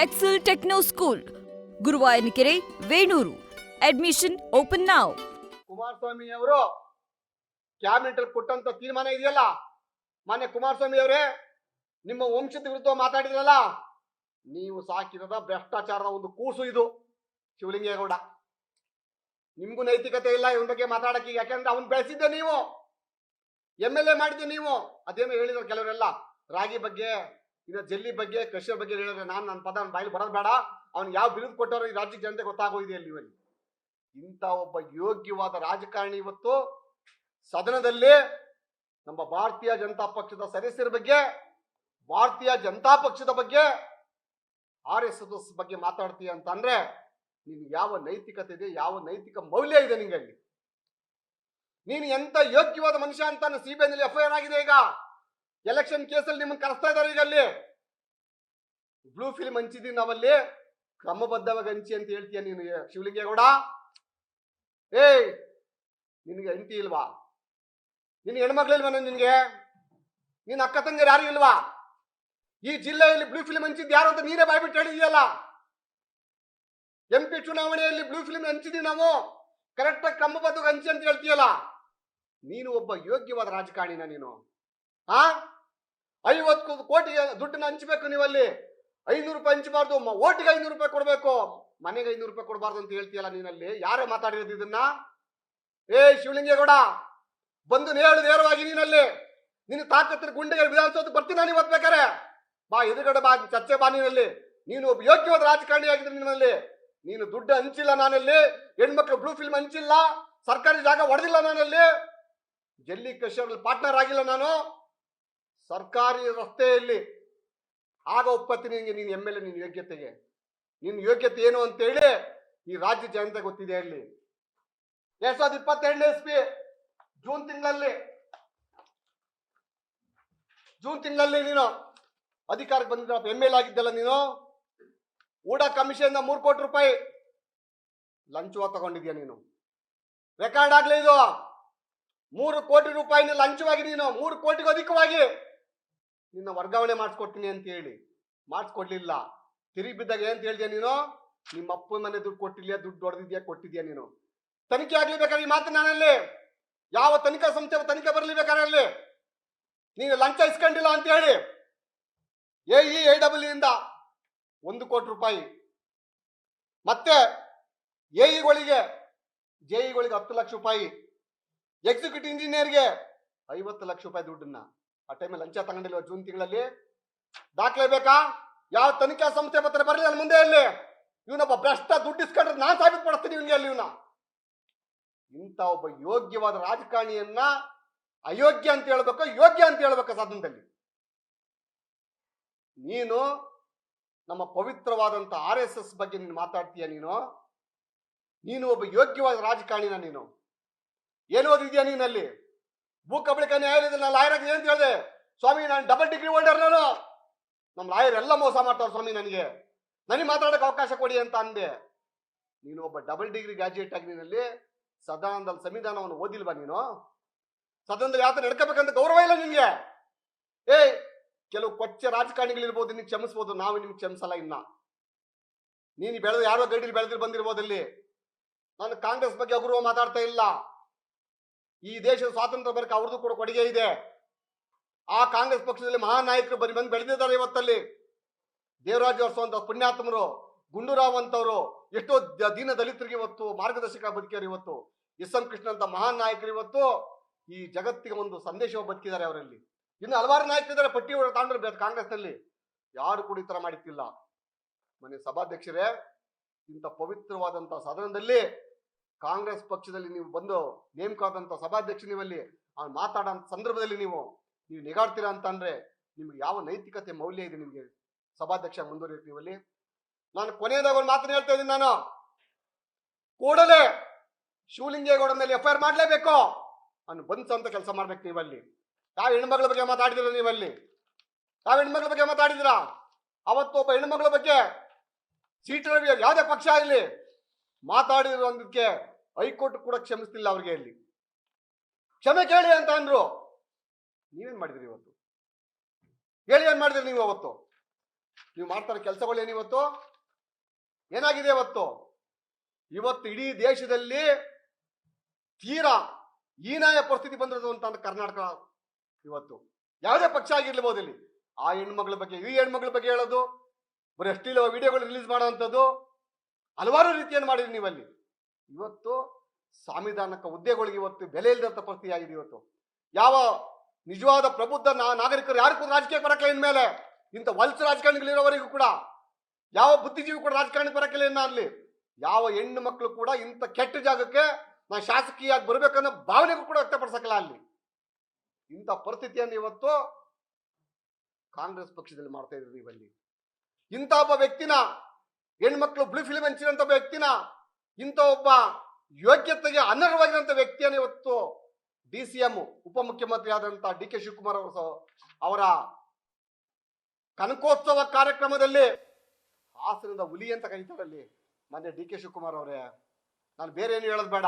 Excel techno school, Guruvayanakere, Venur. Admission open now. Kumaraswamy ಅವರು cabinet ಅಲ್ಲಿ ಕೊಟ್ಟಂತ ತೀರ್ಮಾನ ಇದೆಯಲ್ಲ, ಮಾನ್ಯ ಕುಮಾರಸ್ವಾಮಿ ಅವರೇ, ನಿಮ್ಮ ವಂಶದ ವಿರುದ್ಧ ಮಾತಾಡಿದ್ರಲ್ಲ, ನೀವು ಸಾಕಿರದ ಭ್ರಷ್ಟಾಚಾರದ ಒಂದು ಕೂಸು ಇದು ಶಿವಲಿಂಗೇಗೌಡ. ನಿಮ್ಗೂ ನೈತಿಕತೆ ಇಲ್ಲ ಇವನ ಬಗ್ಗೆ ಮಾತಾಡಕ್ಕೆ, ಯಾಕಂದ್ರೆ ಅವ್ನು ಬೆಳೆಸಿದ್ದೆ ನೀವು, MLA ಮಾಡಿದ್ದೆ ನೀವು. ಅದೇನೋ ಹೇಳಿದ್ರು ಕೆಲವರೆಲ್ಲ, ರಾಗಿ ಬಗ್ಗೆ, ಇನ್ನು ಜಲ್ಲಿ ಬಗ್ಗೆ, ಕೃಷಿ ಬಗ್ಗೆ ಹೇಳಿದ್ರೆ ನನ್ನ ಪದ ಬಾಯಲ್ಲಿ ಬರೋದು ಬೇಡ. ಅವ್ನು ಯಾವ ಬಿರುದು ಕೊಟ್ಟವರು ಈ ರಾಜ್ಯದ ಜನತೆ ಗೊತ್ತಾಗೋಗಿದೆ ಅಲ್ಲಿ. ಇವಲ್ಲಿ ಇಂಥ ಒಬ್ಬ ಯೋಗ್ಯವಾದ ರಾಜಕಾರಣಿ ಇವತ್ತು ಸದನದಲ್ಲಿ ನಮ್ಮ ಭಾರತೀಯ ಜನತಾ ಪಕ್ಷದ ಸದಸ್ಯರ ಬಗ್ಗೆ, ಭಾರತೀಯ ಜನತಾ ಪಕ್ಷದ ಬಗ್ಗೆ, RSS ಬಗ್ಗೆ ಮಾತಾಡ್ತೀಯ ಅಂತ ಅಂದ್ರೆ ನೀನು ಯಾವ ನೈತಿಕತೆ ಇದೆ, ಯಾವ ನೈತಿಕ ಮೌಲ್ಯ ಇದೆ ನಿಂಗಲ್ಲಿ? ನೀನು ಎಂತ ಯೋಗ್ಯವಾದ ಮನುಷ್ಯ ಅಂತ CBI ನಲ್ಲಿ FIR ಆಗಿದೆ. ಈಗ ಎಲೆಕ್ಷನ್ ಕೇಸಲ್ಲಿ ನಿಮ್ಮನ್ನು ಕರೆಸ್ತಾ ಇದ್ದಾರೆ. ಈಗ ಅಲ್ಲಿ ಬ್ಲೂ ಫಿಲ್ಮ್ ಹಂಚಿದೀವಿ ನಾವಲ್ಲಿ, ಕ್ರಮಬದ್ಧವಾಗಿ ಹಂಚಿ ಅಂತ ಹೇಳ್ತೀಯ ನೀನು ಶಿವಲಿಂಗೇಗೌಡ. ನಿನಗೆ ಹೆಂಡತಿ ಇಲ್ವಾ? ನಿನ್ ಹೆಣ್ಮಕ್ಳಿಲ್ವಾ? ನಿನ್ಗೆ ನಿನ್ನ ಅಕ್ಕ ತಂಗಿಯರು ಯಾರು ಇಲ್ವಾ? ಈ ಜಿಲ್ಲೆಯಲ್ಲಿ ಬ್ಲೂ ಫಿಲ್ಮ್ ಹಂಚಿದ್ ಯಾರು ಅಂತ ನೀನೇ ಬಾಯ್ಬಿಟ್ಟು ಹೇಳಿದ್ಯಲ್ಲ. MP ಚುನಾವಣೆಯಲ್ಲಿ ಬ್ಲೂ ಫಿಲ್ಮ್ ಹಂಚಿದೀವಿ ನಾವು, ಕರೆಕ್ಟಾಗಿ ಕ್ರಮಬದ್ಧವಾಗಿ ಹಂಚಿ ಅಂತ ಹೇಳ್ತೀಯಲ್ಲ. ನೀನು ಒಬ್ಬ ಯೋಗ್ಯವಾದ ರಾಜಕಾರಣಿನ ನೀನು? 50 ಕೋಟಿಗೆ ದುಡ್ಡನ್ನ ಹಂಚಬೇಕು ನೀವಲ್ಲಿ. 500 ರೂಪಾಯಿ ಹಂಚಬಾರ್ದು, ಓಟಿಗೆ 500 ರೂಪಾಯಿ ಕೊಡ್ಬೇಕು, ಮನೆಗೆ 500 ರೂಪಾಯಿ ಕೊಡಬಾರ್ದು ಅಂತ ಹೇಳ್ತೀಯಲ್ಲ ನೀನಲ್ಲಿ. ಯಾರೇ ಮಾತಾಡಿರೋದು ಇದನ್ನ? ಶಿವಲಿಂಗೇಗೌಡ, ಬಂದು ಹೇಳು ನೇರವಾಗಿ ನೀನಲ್ಲಿ. ನಿನ್ನ ತಾಕತ್ತಿನ ಗುಂಡೆಗೆ ವಿಧಾನಸೌಧ ಬರ್ತೀನಿ ನಾನು ಇವತ್ತು ಬೇಕಾರೆ. ಬಾ, ಎದುರುಗಡೆ ಬಾ, ಚರ್ಚೆ ಬಾ ನೀನಲ್ಲಿ. ನೀನು ಒಬ್ಬ ಯೋಗ್ಯವಾದ ರಾಜಕಾರಣಿ ಆಗಿದ್ರೆ ನಿನ್ನಲ್ಲಿ. ನೀನು ದುಡ್ಡು ಹಂಚಿಲ್ಲ ನಾನಲ್ಲಿ, ಹೆಣ್ಮಕ್ಳು ಬ್ಲೂ ಫಿಲ್ಮ್ ಹಂಚಿಲ್ಲ, ಸರ್ಕಾರಿ ಜಾಗ ಹೊಡೆದಿಲ್ಲ ನಾನಲ್ಲಿ, ಜಲ್ಲಿ ಕೃಷಿಯಲ್ಲಿ ಪಾರ್ಟ್ನರ್ ಆಗಿಲ್ಲ ನಾನು, ಸರ್ಕಾರಿ ರಸ್ತೆಯಲ್ಲಿ. ಆಗ ಒಪ್ಪತ್ತೀನಿ ನಿನಗೆ, ನೀನು MLA ನಿನ್ನ ಯೋಗ್ಯತೆಗೆ. ನಿನ್ನ ಯೋಗ್ಯತೆ ಏನು ಅಂತೇಳಿ ಈ ರಾಜ್ಯ ಜನತೆ ಗೊತ್ತಿದೆ. ಅಲ್ಲಿ 2022 SP ಜೂನ್ ತಿಂಗಳಲ್ಲಿ ನೀನು ಅಧಿಕಾರಕ್ಕೆ ಬಂದಿದ್ದ MLA ಆಗಿದ್ದಲ್ಲ ನೀನು. ಊಡಾ ಕಮಿಷನ್ 3 ಕೋಟಿ ರೂಪಾಯಿ ಲಂಚವಾಗಿ ತಗೊಂಡಿದ್ಯಾ ನೀನು. ರೆಕಾರ್ಡ್ ಆಗ್ಲಿ ಇದು. 3 ಕೋಟಿ ರೂಪಾಯಿನ ಲಂಚವಾಗಿ ನೀನು 3 ಕೋಟಿಗೂ ಅಧಿಕವಾಗಿ ನಿನ್ನ ವರ್ಗಾವಣೆ ಮಾಡಿಸ್ಕೊಡ್ತೀನಿ ಅಂತ ಹೇಳಿ ಮಾಡಿಸ್ಕೊಡ್ಲಿಲ್ಲ. ತಿರುಗಿ ಬಿದ್ದಾಗ ಏನ್ ಹೇಳಿದ್ಯಾ ನೀನು? ನಿಮ್ಮ ಅಪ್ಪನ ಮನೆ ದುಡ್ಡು ಕೊಟ್ಟಿದ್ಯಾ, ದುಡ್ಡು ಹೊಡೆದಿದ್ಯಾ, ಕೊಟ್ಟಿದ್ಯಾ ನೀನು? ತನಿಖೆ ಆಗ್ಲಿ ಬೇಕಾದ್ರೆ ಈ ಮಾತು ನಾನಲ್ಲಿ. ಯಾವ ತನಿಖಾ ಸಂಸ್ಥೆ ತನಿಖೆ ಬರಲಿ ಬೇಕಾದ್ರೆ ಅಲ್ಲಿ ನೀನು ಲಂಚ ಇಸ್ಕೊಂಡಿಲ್ಲ ಅಂತ ಹೇಳಿ AEAW ಇಂದ 1 ಕೋಟಿ ರೂಪಾಯಿ, ಮತ್ತೆ AEಗಳಿಗೆ JEಗಳಿಗೆ 10 ಲಕ್ಷ ರೂಪಾಯಿ, ಎಕ್ಸಿಕ್ಯೂಟಿವ್ ಇಂಜಿನಿಯರ್ಗೆ 50 ಲಕ್ಷ ರೂಪಾಯಿ ದುಡ್ಡನ್ನ ಆ ಟೈಮಲ್ಲಿ ಲಂಚ ತಗೊಂಡಿಲ್ವ ಜೂನ್ ತಿಂಗಳಲ್ಲಿ? ದಾಖಲೆ ಬೇಕಾ? ಯಾವ ತನಿಖಾ ಸಂಸ್ಥೆ ಪತ್ರ ಬರಲಿ ಅಲ್ಲಿ ಮುಂದೆ. ಅಲ್ಲಿ ಇವನೊಬ್ಬ ಭ್ರಷ್ಟ ದುಡ್ಡು ಇಸ್ಕೊಂಡ್ರೆ ನಾನು ಸಾಬೀತು ಪಡಿಸ್ತೀನಿ ಇವನಿಗೆ ಅಲ್ಲಿ. ಇವನ ಇಂಥ ಒಬ್ಬ ಯೋಗ್ಯವಾದ ರಾಜಕಾರಣಿಯನ್ನ ಅಯೋಗ್ಯ ಅಂತ ಹೇಳ್ಬೇಕು, ಯೋಗ್ಯ ಅಂತ ಹೇಳ್ಬೇಕು ಸದನದಲ್ಲಿ? ನೀನು ನಮ್ಮ ಪವಿತ್ರವಾದಂತ RSS ಬಗ್ಗೆ ನೀನು ಮಾತಾಡ್ತೀಯ ನೀನು ಒಬ್ಬ ಯೋಗ್ಯವಾದ ರಾಜಕಾರಣಿನ ನೀನು? ಏನು ಓದಿದ್ಯಾ ನೀನಲ್ಲಿ? ಭೂ ಕಬಳಿಕೆ ನ್ಯಾಯಾಲಯದಲ್ಲಿ ನಾನು ಲಾಯರ್ ಆಗಿದೆ ಅಂತ ಹೇಳಿದೆ. ಸ್ವಾಮಿ, ನಾನು ಡಬಲ್ ಡಿಗ್ರಿ ಹೋಲ್ಡರ್, ನಾನು ನಮ್ಮ ಲಾಯರ್ ಎಲ್ಲ ಮೋಸ ಮಾಡ್ತಾರೆ ಸ್ವಾಮಿ, ನನಗೆ ಮಾತಾಡೋಕೆ ಅವಕಾಶ ಕೊಡಿ ಅಂತ ಅಂದೆ. ನೀನು ಒಬ್ಬ ಡಬಲ್ ಡಿಗ್ರಿ ಗ್ರಾಜ್ಯುಯೇಟ್ ಆಗಿ ನೀನಲ್ಲಿ ಸದನದಲ್ಲಿ ಸಂವಿಧಾನವನ್ನು ಓದಿಲ್ವಾ ನೀನು? ಸದನದಲ್ಲಿ ಯಾವ ತರ ನಡ್ಕೋಬೇಕಂತ ಗೌರವ ಇಲ್ಲ ನಿನ್ಗೆ? ಕೆಲವು ಕೊಚ್ಚ ರಾಜಕಾರಣಿಗಳಿರ್ಬೋದು, ನಿನ್ಗೆ ಕ್ಷಮಿಸ್ಬೋದು, ನಾವು ನಿಮ್ಗೆ ಕ್ಷಮಿಸಲ್ಲ. ಇನ್ನ ನೀನು ಬೆಳೆದು ಯಾರೋ ಗೈಡಲ್ಲಿ ಬೆಳೆದಿರು ಬಂದಿರ್ಬೋದಲ್ಲಿ. ನಾನು ಕಾಂಗ್ರೆಸ್ ಬಗ್ಗೆ ಅಗೌರವ ಮಾತಾಡ್ತಾ ಇಲ್ಲ. ಈ ದೇಶದ ಸ್ವಾತಂತ್ರ್ಯ ಬರಕ್ಕೆ ಅವ್ರದ್ದು ಕೂಡ ಕೊಡುಗೆ ಇದೆ. ಆ ಕಾಂಗ್ರೆಸ್ ಪಕ್ಷದಲ್ಲಿ ಮಹಾನ್ ನಾಯಕರು ಬಂದು ಬೆಳೆದಿದ್ದಾರೆ. ಇವತ್ತಲ್ಲಿ ದೇವರಾಜ್ ಅರಸು ಅಂತ ಪುಣ್ಯಾತ್ಮರು, ಗುಂಡೂರಾವ್ ಅಂತವರು, ಎಷ್ಟೋ ದೀನ ದಲಿತರಿಗೆ ಇವತ್ತು ಮಾರ್ಗದರ್ಶಕ ಬದುಕಿಯವರು. ಇವತ್ತು SM ಕೃಷ್ಣ ಅಂತ ಮಹಾನ್ ನಾಯಕರು ಇವತ್ತು ಈ ಜಗತ್ತಿಗೆ ಒಂದು ಸಂದೇಶ ಬದುಕಿದ್ದಾರೆ ಅವರಲ್ಲಿ. ಇನ್ನು ಹಲವಾರು ನಾಯಕರಿದ್ದಾರೆ, ಪಟ್ಟಿ ತಾಂಡ್ರೆ ಕಾಂಗ್ರೆಸ್ನಲ್ಲಿ. ಯಾರು ಕೂಡ ಈ ತರ ಮಾಡಿತ್ತಿಲ್ಲ. ಮನೆ ಸಭಾಧ್ಯಕ್ಷರೇ, ಇಂಥ ಪವಿತ್ರವಾದಂತ ಸದನದಲ್ಲಿ ಕಾಂಗ್ರೆಸ್ ಪಕ್ಷದಲ್ಲಿ ನೀವು ಬಂದು ನೇಮಕಾದಂತ ಸಭಾಧ್ಯಕ್ಷ ನೀವಲ್ಲಿ ಮಾತಾಡೋ ಸಂದರ್ಭದಲ್ಲಿ ನೀವು ನಿಗಾಡ್ತೀರಾ ಅಂತ ಅಂದ್ರೆ ನಿಮ್ಗೆ ಯಾವ ನೈತಿಕತೆ ಮೌಲ್ಯ ಇದೆ ನಿಮ್ಗೆ? ಸಭಾಧ್ಯಕ್ಷ ಮುಂದುವರಿಯುತ್ತೆ ನೀವಲ್ಲಿ. ನಾನು ಕೊನೆಯದಾಗ ಒಂದು ಮಾತನ್ನು ಹೇಳ್ತಾ ಇದ್ದೀನಿ. ನಾನು ಕೂಡಲೇ ಶಿವಲಿಂಗೇಗೌಡ ಮೇಲೆ FIR ಮಾಡ್ಲೇಬೇಕು. ನಾನು ಬಂದಂತ ಕೆಲಸ ಮಾಡ್ಬೇಕು ನೀವಲ್ಲಿ. ಯಾವ ಹೆಣ್ಮಗಳ ಬಗ್ಗೆ ಮಾತಾಡಿದಿರ ನೀವಲ್ಲಿ? ಯಾವ ಹೆಣ್ಮಗಳ ಬಗ್ಗೆ ಮಾತಾಡಿದಿರಾ? ಅವತ್ತು ಒಬ್ಬ ಹೆಣ್ಮಗಳ ಬಗ್ಗೆ ಸೀಟ್ ರವಿ ಯಾವುದೇ ಪಕ್ಷ ಆಗಲಿ ಮಾತಾಡಿರೋದಕ್ಕೆ ಹೈಕೋರ್ಟ್ ಕೂಡ ಕ್ಷಮಿಸ್ತಿಲ್ಲ ಅವ್ರಿಗೆ. ಅಲ್ಲಿ ಕ್ಷಮೆ ಕೇಳಿ ಅಂತ ಅಂದ್ರು. ನೀವೇನ್ ಮಾಡಿದ್ರಿ ಇವತ್ತು? ಹೇಳಿ ಏನ್ ಮಾಡಿದ್ರಿ ನೀವು ಅವತ್ತು? ನೀವು ಮಾಡ್ತಾರೆ ಕೆಲಸಗಳೇನು ಇವತ್ತು ಏನಾಗಿದೆ ಇವತ್ತು ಇಡೀ ದೇಶದಲ್ಲಿ ತೀರಾ ಹೀನಾಯ ಪರಿಸ್ಥಿತಿ ಬಂದಿರೋದು ಅಂತ ಕರ್ನಾಟಕ. ಇವತ್ತು ಯಾವುದೇ ಪಕ್ಷ ಆಗಿರ್ಲಿಬಹುದು ಇಲ್ಲಿ ಆ ಹೆಣ್ಮಕ್ಳ ಬಗ್ಗೆ ಈ ಹೆಣ್ಮಕ್ಳ ಬಗ್ಗೆ ಹೇಳೋದು, ಬರೀ ಅಷ್ಟಿಲ್ಲ ವಿಡಿಯೋಗಳು ರಿಲೀಸ್ ಮಾಡೋವಂಥದ್ದು, ಹಲವಾರು ರೀತಿಯನ್ನು ಮಾಡಿದ್ರಿ ನೀವಲ್ಲಿ. ಇವತ್ತು ಸಾಂವಿಧಾನಿಕ ಹುದ್ದೆಗಳಿಗೆ ಇವತ್ತು ಬೆಲೆ ಇಲ್ಲದಂತ ಪರಿಸ್ಥಿತಿ ಆಗಿದೆ. ಇವತ್ತು ಯಾವ ನಿಜವಾದ ಪ್ರಬುದ್ಧ ನಾಗರಿಕರು ಯಾರು ಕೂಡ ರಾಜಕೀಯ ಬರಕಿಲ್ಲ ಇನ್ಮೇಲೆ. ಇಂಥ ವಲಸೆ ರಾಜಕಾರಣಿಗಳಿರೋವರೆಗೂ ಕೂಡ ಯಾವ ಬುದ್ಧಿಜೀವಿ ಕೂಡ ರಾಜಕಾರಣ ಬರಕಿಲ್ಲ ಇನ್ನ ಯಾವ ಹೆಣ್ಣು ಮಕ್ಕಳು ಕೂಡ ಇಂಥ ಕೆಟ್ಟ ಜಾಗಕ್ಕೆ ನಾ ಶಾಸಕೀಯಾಗಿ ಬರ್ಬೇಕನ್ನೋ ಭಾವನೆಗೂ ಕೂಡ ವ್ಯಕ್ತಪಡಿಸಕ್ಕಿಲ್ಲ ಅಲ್ಲಿ. ಇಂಥ ಪರಿಸ್ಥಿತಿಯನ್ನು ಇವತ್ತು ಕಾಂಗ್ರೆಸ್ ಪಕ್ಷದಲ್ಲಿ ಮಾಡ್ತಾ ಇದ್ರಿ ನೀವಲ್ಲಿ. ಇಂಥ ಒಬ್ಬ ವ್ಯಕ್ತಿನ ಹೆಣ್ಮಕ್ಳು ಬ್ಲೂ ಫಿಲ್ಮ್ ಹಂಚಿದಂತ ವ್ಯಕ್ತಿನ, ಇಂಥ ಒಬ್ಬ ಯೋಗ್ಯತೆಗೆ ಅನರ್ಹವಾಗಿರುವಂತ ವ್ಯಕ್ತಿಯನ್ನು ಇವತ್ತು DCM ಉಪಮುಖ್ಯಮಂತ್ರಿ ಆದಂತ DK ಶಿವಕುಮಾರ್ ಅವರ ಕನಕೋತ್ಸವ ಕಾರ್ಯಕ್ರಮದಲ್ಲಿ ಹಾಸನದ ಹುಲಿ ಅಂತ ಕರೀತಾರಲ್ಲಿ ಮೊನ್ನೆ DK ಶಿವಕುಮಾರ್ ಅವರೇ. ನಾನು ಬೇರೆ ಏನು ಹೇಳೋದು ಬೇಡ.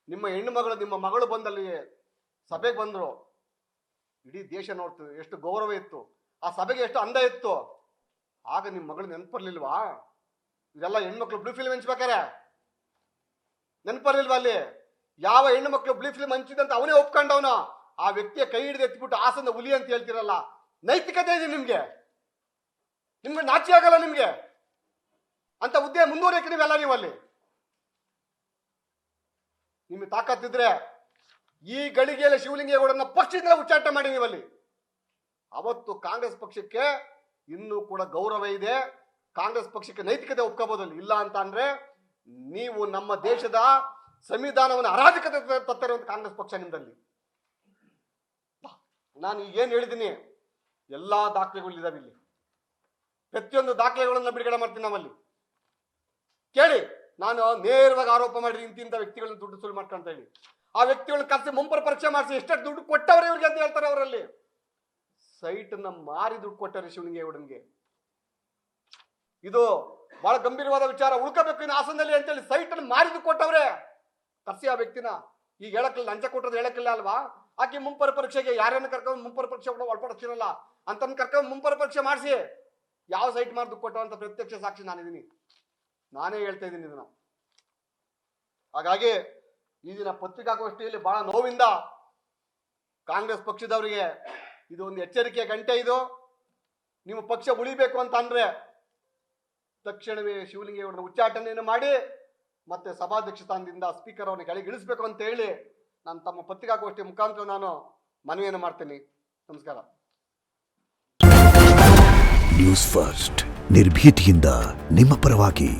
ನಿಮ್ಮ ಹೆಣ್ಣು ಮಗಳು ನಿಮ್ಮ ಮಗಳು ಬಂದಲ್ಲಿ ಸಭೆಗೆ ಬಂದ್ರು, ಇಡೀ ದೇಶ ನೋಡ್ತು ಎಷ್ಟು ಗೌರವ ಇತ್ತು, ಆ ಸಭೆಗೆ ಎಷ್ಟು ಅಂದ ಇತ್ತು. ಆಗ ನಿಮ್ಮ ಮಗಳು ನೆನಪರ್ಲಿಲ್ವಾ? ಇದೆಲ್ಲ ಹೆಣ್ಮಕ್ಳು ಬ್ಲೂ ಫಿಲ್ಮ್ ಹಂಚ್ಬೇಕಾರೆ ನೆನಪರ್ಲಿಲ್ವಾ? ಅಲ್ಲಿ ಯಾವ ಹೆಣ್ಣು ಮಕ್ಕಳು ಬ್ಲೂ ಫಿಲ್ಮ್ ಹಂಚಿದಂತ ಅವನೇ ಒಪ್ಕೊಂಡವನು ಆ ವ್ಯಕ್ತಿಯ ಕೈ ಹಿಡಿದು ಎತ್ಬಿಟ್ಟು ಹಾಸನ ಹುಲಿ ಅಂತ ಹೇಳ್ತಿರಲ್ಲ. ನೈತಿಕತೆ ಇದೆ ನಿಮ್ಗೆ ನಾಚಿ ಆಗಲ್ಲ ನಿಮ್ಗೆ ಅಂತ ಹುದ್ದೆ ಮುಂದುವರಿಯಕ್ಕೆ ನೀವೆಲ್ಲ ನೀವಲ್ಲಿ. ನಿಮ್ಗೆ ತಾಕತ್ತಿದ್ರೆ ಈ ಗಳಿಗೆಯಲ್ಲಿ ಶಿವಲಿಂಗೇಗೌಡರನ್ನ ಪಕ್ಷದಿಂದ ಉಚ್ಚಾಟ ಮಾಡಿ ನೀವಲ್ಲಿ. ಅವತ್ತು ಕಾಂಗ್ರೆಸ್ ಪಕ್ಷಕ್ಕೆ ಇನ್ನೂ ಕೂಡ ಗೌರವ ಇದೆ, ಕಾಂಗ್ರೆಸ್ ಪಕ್ಷಕ್ಕೆ ನೈತಿಕತೆ ಒಪ್ಕೋಬಹುದಲ್ಲಿ. ಇಲ್ಲ ಅಂತ ಅಂದ್ರೆ ನೀವು ನಮ್ಮ ದೇಶದ ಸಂವಿಧಾನವನ್ನು ಅರಾಜಕತೆ ತತ್ತಿರುವಂತ ಕಾಂಗ್ರೆಸ್ ಪಕ್ಷ ನಿಮ್ದಲ್ಲಿ. ನಾನು ಈಗೇನು ಹೇಳಿದ್ದೀನಿ ಎಲ್ಲಾ ದಾಖಲೆಗಳಿದಾವೆ ಇಲ್ಲಿ, ಪ್ರತಿಯೊಂದು ದಾಖಲೆಗಳನ್ನ ಬಿಡುಗಡೆ ಮಾಡ್ತೀನಿ ನಾವಲ್ಲಿ. ಕೇಳಿ, ನಾನು ನೇರವಾಗಿ ಆರೋಪ ಮಾಡಿ ಇಂತಿಂತ ವ್ಯಕ್ತಿಗಳನ್ನ ದುಡ್ಡು ಸುಳ್ಳು ಮಾಡ್ಕೊಂತ ಹೇಳಿ ಆ ವ್ಯಕ್ತಿಗಳನ್ನ ಕರೆಸಿ ಮುಂಪರ ಪರೀಕ್ಷೆ ಮಾಡಿಸಿ ಎಷ್ಟು ದುಡ್ಡು ಕೊಟ್ಟವ್ರೆ ಇವ್ರಿಗೆ ಅಂತ ಹೇಳ್ತಾರೆ. ಅವರಲ್ಲಿ ಸೈಟ್ ನ ಮಾರಿ ದುಡ್ಡು ಕೊಟ್ಟವ್ರೆ ಶಿವಲಿಂಗೇಗೌಡನ್ಗೆ. ಇದು ಬಹಳ ಗಂಭೀರವಾದ ವಿಚಾರ. ಉಳ್ಕೋಬೇಕು ಇನ್ನು ಹಾಸನದಲ್ಲಿ ಅಂತೇಳಿ ಸೈಟ್ ಅನ್ನು ಮಾರಿ ದುಡ್ಡು ಕೊಟ್ಟವ್ರೆ. ಕರ್ಸಿ ಆ ವ್ಯಕ್ತಿನ. ಈಗ ಹೇಳಕ್ಕಿಲ್ಲ, ಲಂಚ ಕೊಟ್ಟದ್ದು ಹೇಳಕ್ಕಿಲ್ಲ ಅಲ್ವಾ? ಆಕೆ ಮುಂಪರ ಪರೀಕ್ಷೆಗೆ ಯಾರನ್ನು ಕರ್ಕೊಂಡು ಮುಂಪರ ಪರೀಕ್ಷೆ ಒಳಪಡಿಸ್ತಿರಲ್ಲ ಅಂತ ಕರ್ಕೊಂಡು ಮುಂಪರ ಪರೀಕ್ಷೆ ಮಾಡಿಸಿ ಯಾವ ಸೈಟ್ ಮಾರಿ ದುಡ್ಡು ಕೊಟ್ಟವಂತ ಪ್ರತ್ಯಕ್ಷ ಸಾಕ್ಷಿ ನಾನಿದ್ದೀನಿ, ನಾನೇ ಹೇಳ್ತಾ ಇದ್ದೀನಿ ಇದನ್ನ. ಹಾಗಾಗಿ ಈ ದಿನ ಪತ್ರಿಕಾಗೋಷ್ಠಿಯಲ್ಲಿ ಬಹಳ ನೋವಿಂದ ಕಾಂಗ್ರೆಸ್ ಪಕ್ಷದವರಿಗೆ ಇದು ಒಂದು ಎಚ್ಚರಿಕೆಯ ಗಂಟೆ. ಇದು ನೀವು ಪಕ್ಷ ಉಳಿಬೇಕು ಅಂತ ಅಂದ್ರೆ ತಕ್ಷಣವೇ ಶಿವಲಿಂಗೇಗೌಡರ ಉಚ್ಚಾಟನೆಯನ್ನು ಮಾಡಿ ಮತ್ತೆ ಸಭಾಧ್ಯಕ್ಷ ಸ್ಥಾನದಿಂದ ಸ್ಪೀಕರ್ ಅವರನ್ನು ಕೆಳಗಿಳಿಸಬೇಕು ಅಂತ ಹೇಳಿ ನಾನು ತಮ್ಮ ಪತ್ರಿಕಾಗೋಷ್ಠಿ ಮುಖಾಂತರ ನಾನು ಮನವಿಯನ್ನು ಮಾಡ್ತೀನಿ. ನಮಸ್ಕಾರ. ನ್ಯೂಸ್ ಫಸ್ಟ್ ನಿರ್ಭೀತಿಯಿಂದ ನಿಮ್ಮ ಪರವಾಗಿ.